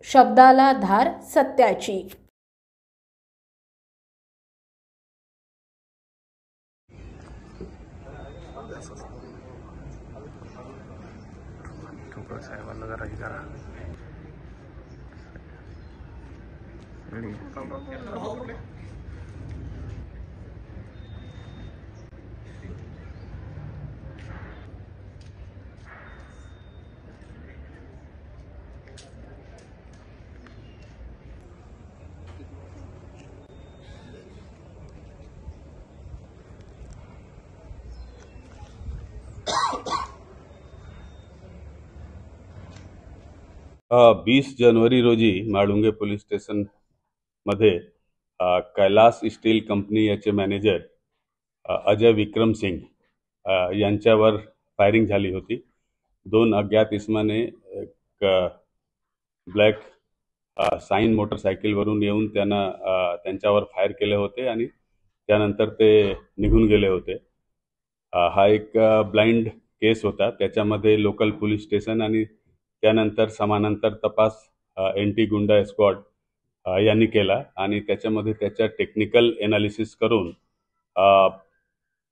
शब्दाला धार सत्याची। साहेबांना जरा हे करा। हाँ, 20 जनवरी रोजी माळुंगे पोलीस स्टेशन मध्ये कैलास स्टील कंपनी याचे मॅनेजर अजय विक्रम सिंग यांच्यावर फायरिंग झाली होती। दोन अज्ञात इसमाने एक ब्लॅक साइन मोटरसायकलवरून येऊन त्यांच्यावर फायर केले होते आणि त्यानंतर ते निघून गेले होते। हा एक ब्लाइंड केस होता। त्याच्यामध्ये लोकल पोलीस स्टेशन आणि त्यानंतर समानांतर तपास एनटी गुंडा स्क्वॉड यांनी केला आणि त्याच्यामध्ये त्याच्या टेक्निकल एनालिसिस करून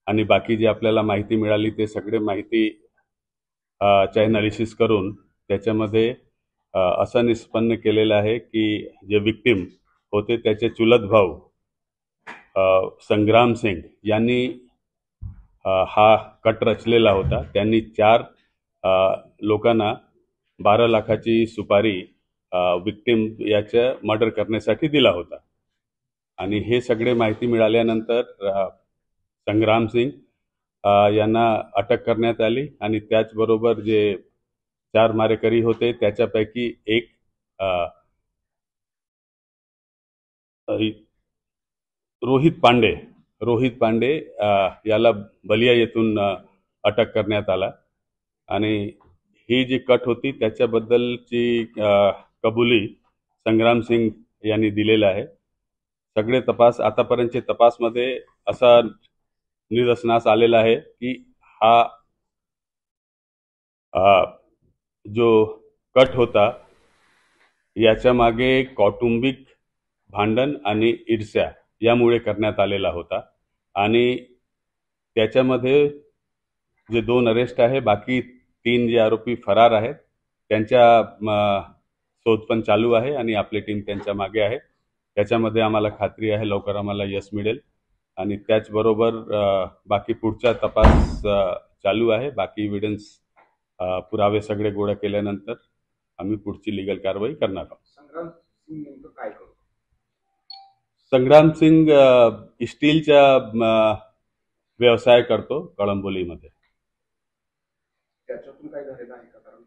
आणि बाकी जे आपल्याला माहिती मिळाली ते सगळे माहिती चा एनालिसिस करून त्याच्यामध्ये असं निष्पन्न केलेलं आहे की जे विक्टिम होते त्याचे चुलत भाऊ संग्राम सिंग यांनी हा कट रचलेला होता। त्यांनी 4 लोकांना 12 लाखाची सुपारी विक्टिम याच्या मर्डर करण्यासाठी दिला होता आणि हे सगळे माहिती मिळाल्यानंतर संग्राम सिंग यांना अटक करण्यात आली आणि त्याचबरोबर जे 4 मारेकरी होते त्याच्यापैकी एक रोहित पांडे याला बलिया येथून अटक करण्यात आला आणि ही जी कट होती त्याच्याबद्दलची कबुली संग्राम सिंग यांनी दिलेला आहे। सगळे तपास आतापर्यंतचे तपासमध्ये असा निदर्शनास आलेला आहे की हा जो कट होता याच्या मागे कौटुंबिक भांडण आणि ईर्ष्या यामुळे करण्यात आलेला होता आणि त्याच्यामध्ये जे 2 अरेस्ट आहे, बाकी 3 जे आरोपी फरार आहेत त्यांच्या शोध पण चालू आहे आणि आपली टीम त्यांच्या मागे आहे। त्याच्यामध्ये आम्हाला खात्री आहे लवकर आम्हाला यश मिळेल आणि त्याचबरोबर बाकी पुढचा तपास चालू आहे। बाकी एव्हिडन्स पुरावे सगळे गोळा केल्यानंतर आम्ही पुढची लीगल कारवाई करणार आहोत। संग्राम सिंग स्टीलचा व्यवसाय करतो कळंबोलीमध्ये। त्याच्यातून काय झालेलं आहे का? कारण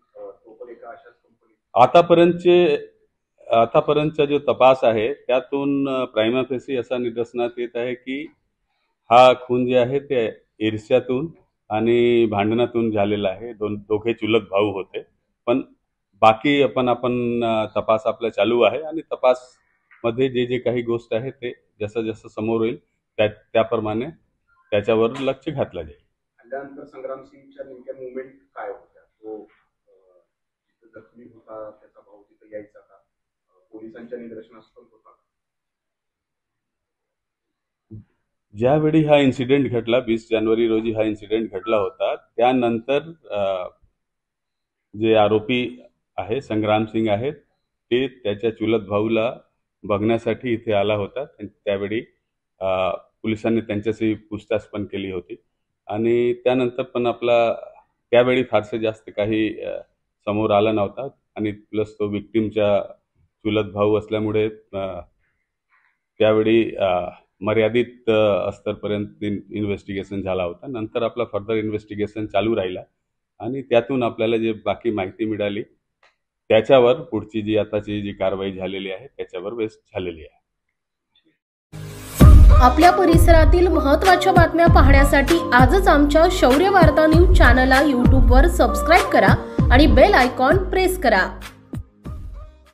तो पण एका अशाच आतापर्यंतचा जो तपास आहे त्यातून प्राइमा फेसी असा निदर्शनात येत आहे की हा खून जे आहे ते ईर्ष्यातून आणि भांडणातून झालेला आहे। दोघे चुलत भाऊ होते, पण बाकी आपण तपास आपला चालू आहे आणि तपास मध्ये जे काही गोष्ट आहे ते जसं समोर येईल त्याप्रमाणे त्याच्यावर लक्ष घातलं जाईल। त्यानंतर संग्राम सिंगच्या नेमक्या मुवमेंट काय होत्या? तो जखमी होता, त्याचा भाऊ तिथे यायचा का? पोलिसांच्या निदर्शनास पण होता? ज्यावेळी हा इन्सिडेंट घडला 20 जानेवारी रोजी हा इन्सिडेंट घडला होता, त्यानंतर जे आरोपी आहे संग्राम सिंग आहेत ते त्याच्या चुलत भाऊला बघण्यासाठी इथे आला होता। त्यावेळी पोलिसांनी त्यांच्याशी पूछताछ पण केली होती आणि त्यानंतर पण त्यावेळी फारसे जास्त काही समोर आला नव्हता आणि प्लस तो विक्टिमचा चुलत भाऊ असल्यामुळे त्यावेळी मर्यादित स्तरपर्यंत इन्व्हेस्टिगेशन झाला होता। नंतर आपला फर्दर इन्व्हेस्टिगेशन चालू राहिला आणि त्यातून आपल्याला जे बाकी माहिती मिळाली त्याच्यावर पुढची जी आताची जी कारवाई झालेली आहे त्याच्यावर बेस झालेली आहे। आपल्या परिसरातील महत्त्वाच्या बातम्या पाहण्यासाठी आजच आमच्या शौर्य वार्ता न्यूज चॅनलला YouTube वर सबस्क्राइब करा आणि बेल आयकॉन प्रेस करा।